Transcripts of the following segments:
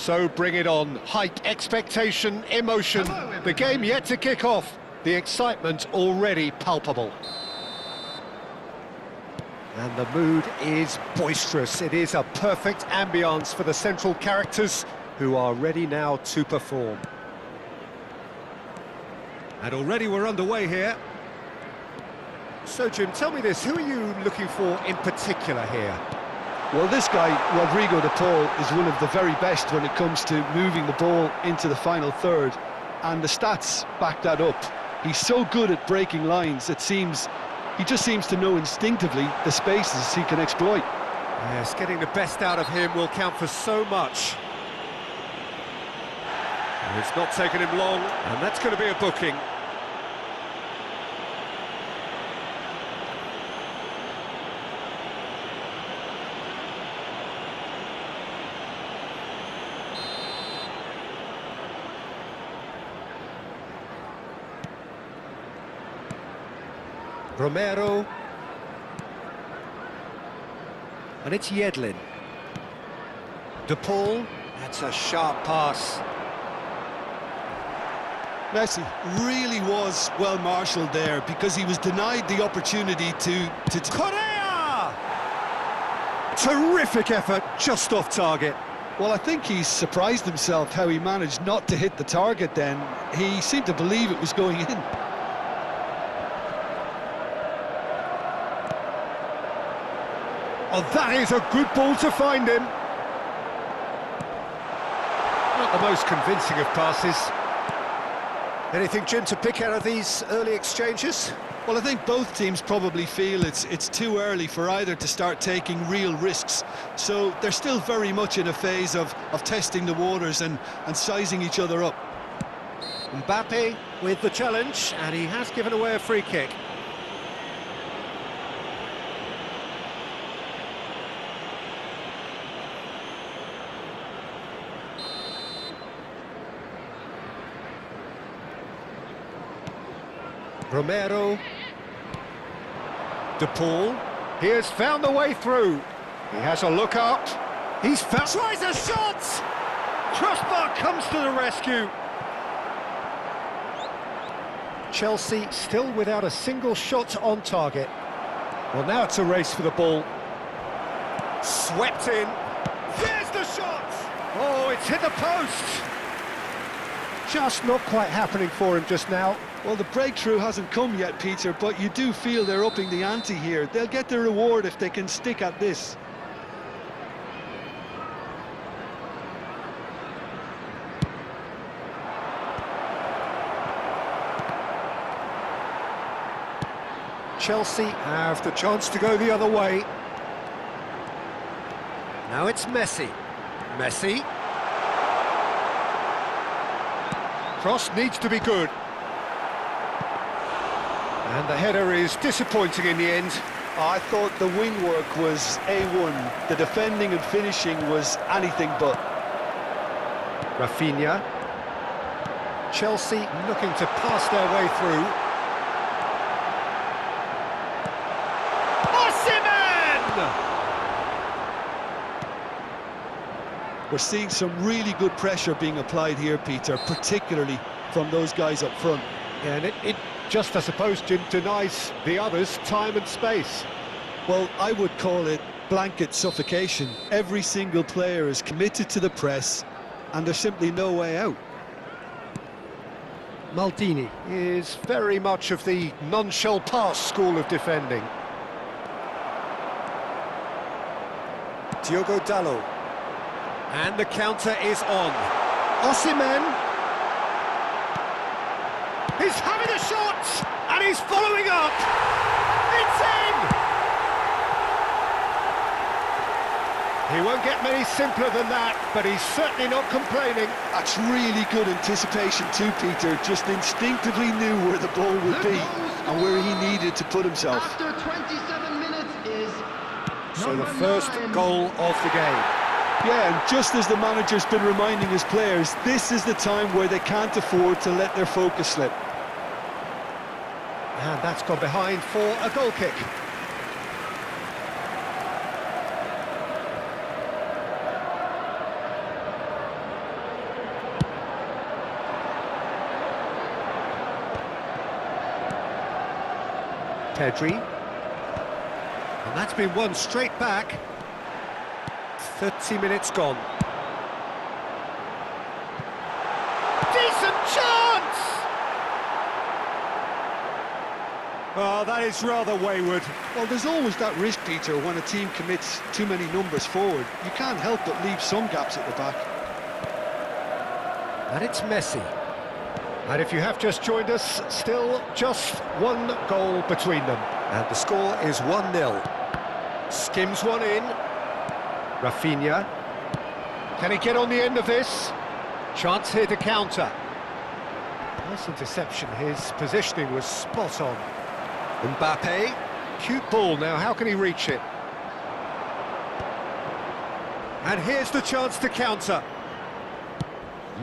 So bring it on. Height, expectation, emotion. The game yet to kick off. The excitement already palpable. And the mood is boisterous. It is a perfect ambience for the central characters who are ready now to perform. And already we're underway here. So, Jim, tell me this, who are you looking for in particular here? Well, this guy, Rodrigo de Paul, is one of the very best when it comes to moving the ball into the final third, and the stats back that up. He's so good at breaking lines, he just seems to know instinctively the spaces he can exploit. Yes, getting the best out of him will count for so much. And it's not taken him long, and that's going to be a booking. Romero. And it's Yedlin. De Paul. That's a sharp pass. Messi really was well marshalled there because he was denied the opportunity to... Correa! Terrific effort, just off target. Well, I think he's surprised himself how he managed not to hit the target then. He seemed to believe it was going in. Oh, that is a good ball to find him. Not the most convincing of passes. Anything, Jim, to pick out of these early exchanges? Well, I think both teams probably feel it's too early for either to start taking real risks. So they're still very much in a phase of testing the waters and sizing each other up. Mbappe with the challenge, and he has given away a free kick. Romero. De Paul. He has found the way through. He has a look up. He's found... Tries a shot! Crossbar comes to the rescue. Chelsea still without a single shot on target. Well, now it's a race for the ball. Swept in. There's the shot! Oh, it's hit the post! Just not quite happening for him just now. Well, the breakthrough hasn't come yet, Peter, but you do feel they're upping the ante here. They'll get their reward if they can stick at this. Chelsea have the chance to go the other way. Now it's Messi. Messi. Cross needs to be good. And the header is disappointing in the end. I thought the wing work was A1. The defending and finishing was anything but. Rafinha. Chelsea looking to pass their way through. Osimhen! We're seeing some really good pressure being applied here, Peter, particularly from those guys up front. Yeah, and it just, I suppose, Jim, denies the others time and space. Well, I would call it blanket suffocation. Every single player is committed to the press, and there's simply no way out. Maldini is very much of the none-shall-pass school of defending. Diogo Dalot. And the counter is on. Osimhen. He's having a shot, and he's following up. It's in! He won't get many simpler than that, but he's certainly not complaining. That's really good anticipation too, Peter. Just instinctively knew where the ball would be and where he needed to put himself. After 27 minutes is... So the first goal of the game. Yeah, and just as the manager's been reminding his players, this is the time where they can't afford to let their focus slip. And that's gone behind for a goal kick. Pedri. And that's been won straight back. 30 minutes gone. Decent chance! Oh, that is rather wayward. Well, there's always that risk, Peter, when a team commits too many numbers forward. You can't help but leave some gaps at the back. And it's Messi. And if you have just joined us, still just one goal between them. And the score is 1-0. Skims one in. Rafinha. Can he get on the end of this? Chance here to counter. Nice interception. His positioning was spot on. Mbappe. Cute ball now. How can he reach it? And here's the chance to counter.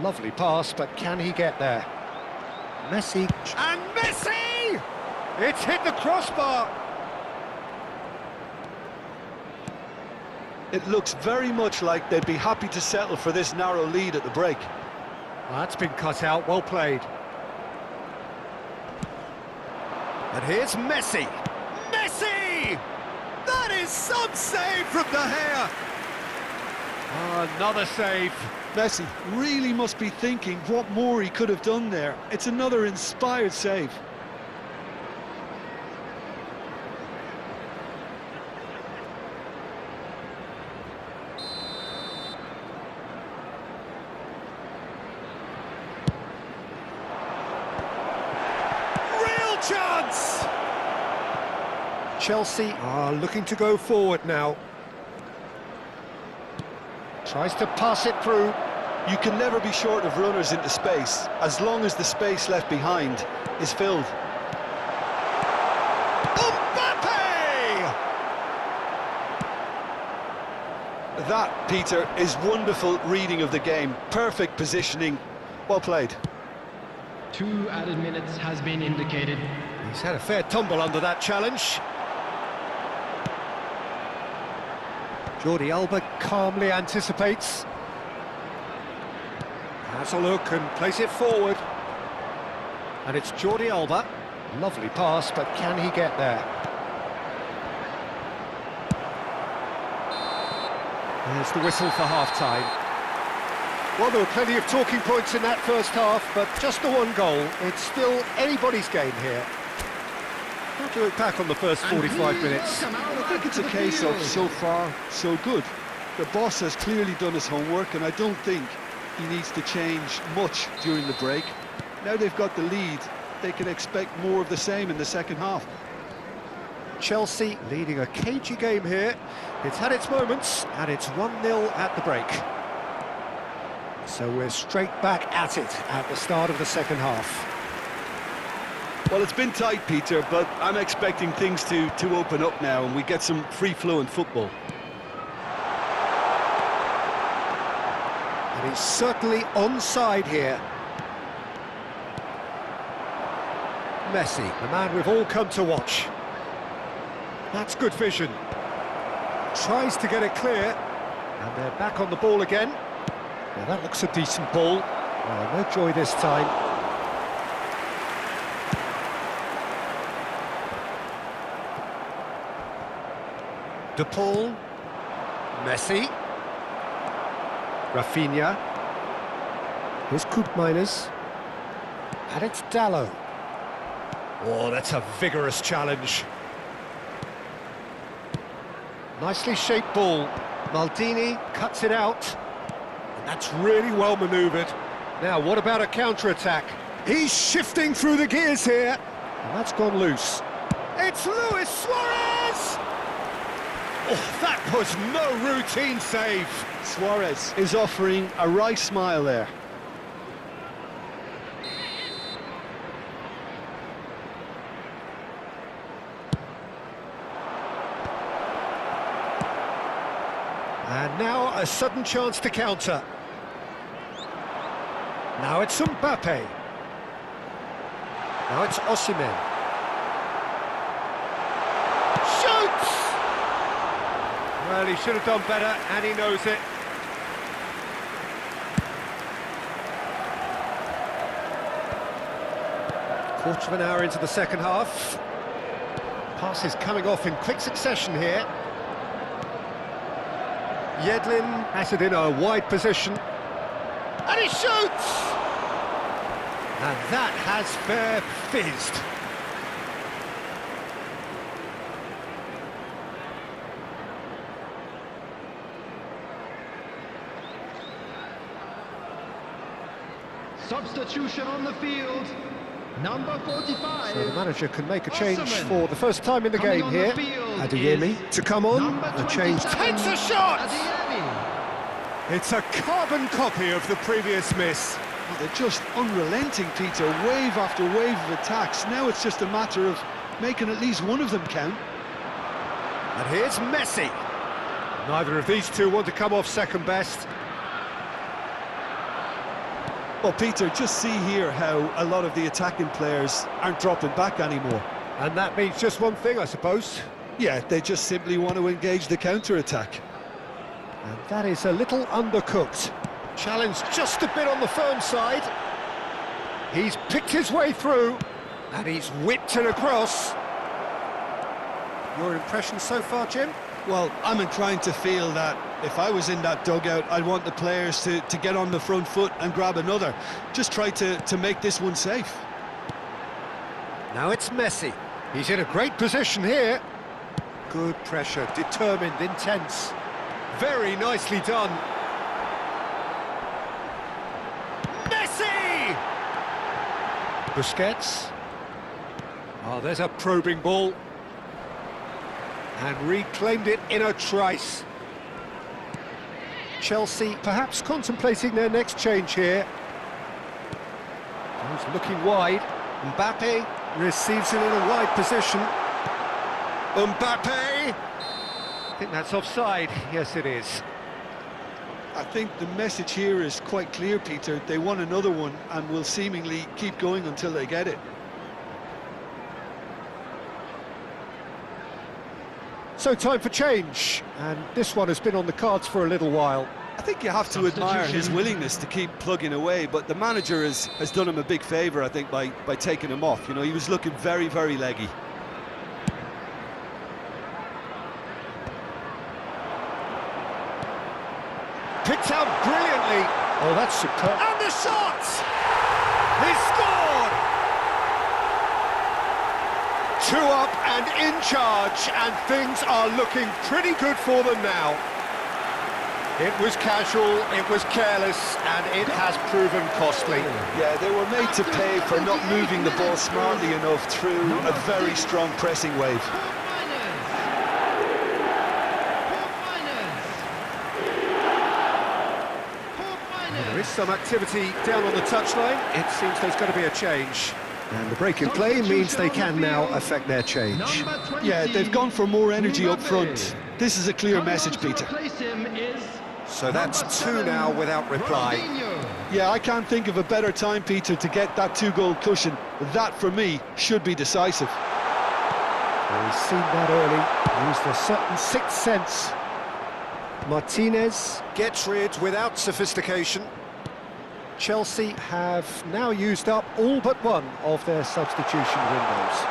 Lovely pass, but can he get there? Messi. And Messi! It's hit the crossbar. It looks very much like they'd be happy to settle for this narrow lead at the break. Well, that's been cut out, well played. And here's Messi. Messi! That is some save from De Gea. Oh, another save. Messi really must be thinking what more he could have done there. It's another inspired save. Real chance! Chelsea are looking to go forward now. Tries to pass it through. You can never be short of runners into space, as long as the space left behind is filled. Mbappe! That, Peter, is wonderful reading of the game. Perfect positioning. Well played. 2 added minutes has been indicated. He's had a fair tumble under that challenge. Jordi Alba calmly anticipates. Has a look and plays it forward. And it's Jordi Alba. Lovely pass, but can he get there? There's the whistle for half-time. Well, there were plenty of talking points in that first half, but just the one goal. It's still anybody's game here. How do you look back on the first 45 minutes? I think it's a case of so far, so good. The boss has clearly done his homework, and I don't think he needs to change much during the break. Now they've got the lead, they can expect more of the same in the second half. Chelsea leading a cagey game here. It's had its moments, and it's 1-0 at the break. So we're straight back at it at the start of the second half. Well, it's been tight, Peter, but I'm expecting things to open up now and we get some free-flowing football. And he's certainly onside here. Messi, the man we've all come to watch. That's good vision. Tries to get it clear, and they're back on the ball again. Now that looks a decent ball. Well, no joy this time. De Paul, Messi, Rafinha, here's Koopmeiners, and it's Dalot. Oh, that's a vigorous challenge. Nicely shaped ball. Maldini cuts it out, and that's really well manoeuvred. Now, what about a counter-attack? He's shifting through the gears here, and that's gone loose. It's Luis Suarez! Oh, that was no routine save. Suarez is offering a wry smile there. And now a sudden chance to counter. Now it's Mbappe. Now it's Osimhen. Shoots! Well, he should have done better, and he knows it. Quarter of an hour into the second half. Passes coming off in quick succession here. Yedlin has it in a wide position. And he shoots! And that has fair fizzed. Substitution on the field. Number 45. So the manager can make a change Osman. for the first time in the Coming game on the here. field Adeyemi to come on. number A change. 27, Takes a shot! Adeyemi. It's a carbon copy of the previous miss. Well, they're just unrelenting, Peter, wave after wave of attacks. Now it's just a matter of making at least one of them count. And here's Messi. Neither of these two want to come off second best. Well, Peter, just see here how a lot of the attacking players aren't dropping back anymore. And that means just one thing, I suppose. Yeah, they just simply want to engage the counter-attack. And that is a little undercooked. Challenge just a bit on the firm side. He's picked his way through, and he's whipped it across. Your impression so far, Jim? Well, I'm inclined to feel that if I was in that dugout, I'd want the players to get on the front foot and grab another. Just try to make this one safe. Now it's Messi. He's in a great position here. Good pressure, determined, intense. Very nicely done. Messi! Busquets. Oh, there's a probing ball. And reclaimed it in a trice. Chelsea perhaps contemplating their next change here. He's looking wide. Mbappe receives it in a wide position. Mbappe! I think that's offside. Yes, it is. I think the message here is quite clear, Peter. They want another one and will seemingly keep going until they get it. So time for change, and this one has been on the cards for a little while. I think you have to admire his Substitution. willingness to keep plugging away, but the manager has done him a big favour, I think, by taking him off. You know, he was looking very, very leggy. Picked out brilliantly. Oh, that's superb. And the shot! He scored! 2 up and in charge, and things are looking pretty good for them now. It was casual, it was careless, and it has proven costly. Yeah, they were made to pay for not moving the ball smartly enough through a very strong pressing wave. There is some activity down on the touchline. It seems there's going to be a change. And the break in play means they can now affect their change. Yeah, they've gone for more energy up front. This is a clear message, Peter. So that's 2 now without reply. Yeah, I can't think of a better time, Peter, to get that 2-goal cushion. That, for me, should be decisive. Well, he's seen that early, used a certain sixth sense. Martinez gets rid without sophistication. Chelsea have now used up all but one of their substitution windows.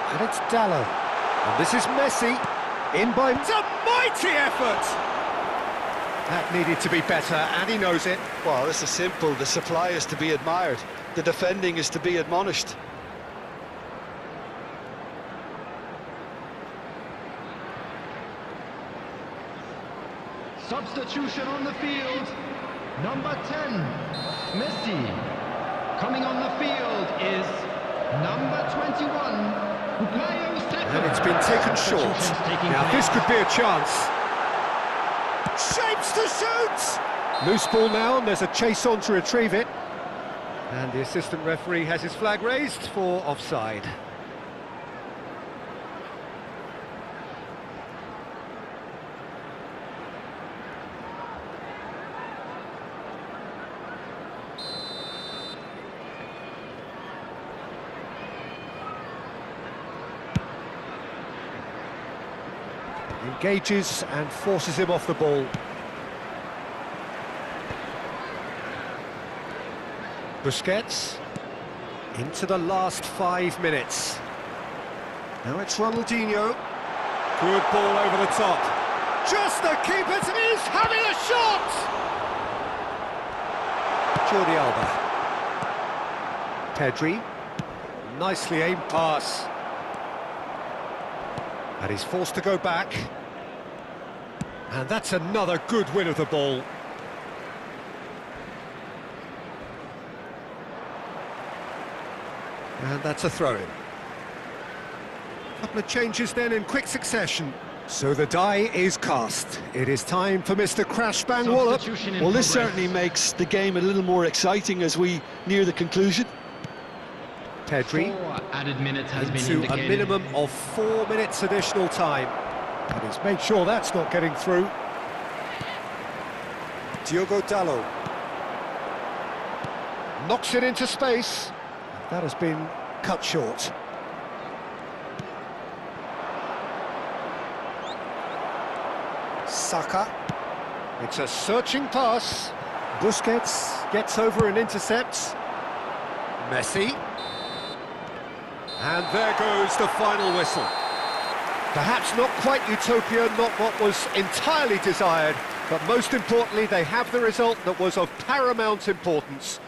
And it's Dalot. And this is Messi, in by... It's a mighty effort! That needed to be better, and he knows it. Well, this is simple. The supply is to be admired. The defending is to be admonished. Substitution on the field. Number 10, Messi. Coming on the field is number 21, Bukayo Saka. And it's been taken short. Substitutions taking Now place. this could be a chance. Shapes to shoot! Loose ball now, and there's a chase on to retrieve it. And the assistant referee has his flag raised for offside. Engages and forces him off the ball. Busquets into the last 5 minutes. Now it's Ronaldinho. Good ball over the top. Just the keeper is having a shot! Jordi Alba. Pedri. Nicely aimed pass. And he's forced to go back. And that's another good win of the ball. And that's a throw-in. Couple of changes then in quick succession. So the die is cast. It is time for Mr. Crash Bang Wallop. Substitution in Well, this progress. certainly makes the game a little more exciting as we near the conclusion. Pedri 4 added minutes has been into a indicated. minimum of 4 minutes additional time. And he's made sure that's not getting through. Diogo Dalot. Knocks it into space. That has been cut short. Saka. It's a searching pass. Busquets gets over and intercepts. Messi. And there goes the final whistle. Perhaps not quite utopia, not what was entirely desired, but most importantly, they have the result that was of paramount importance.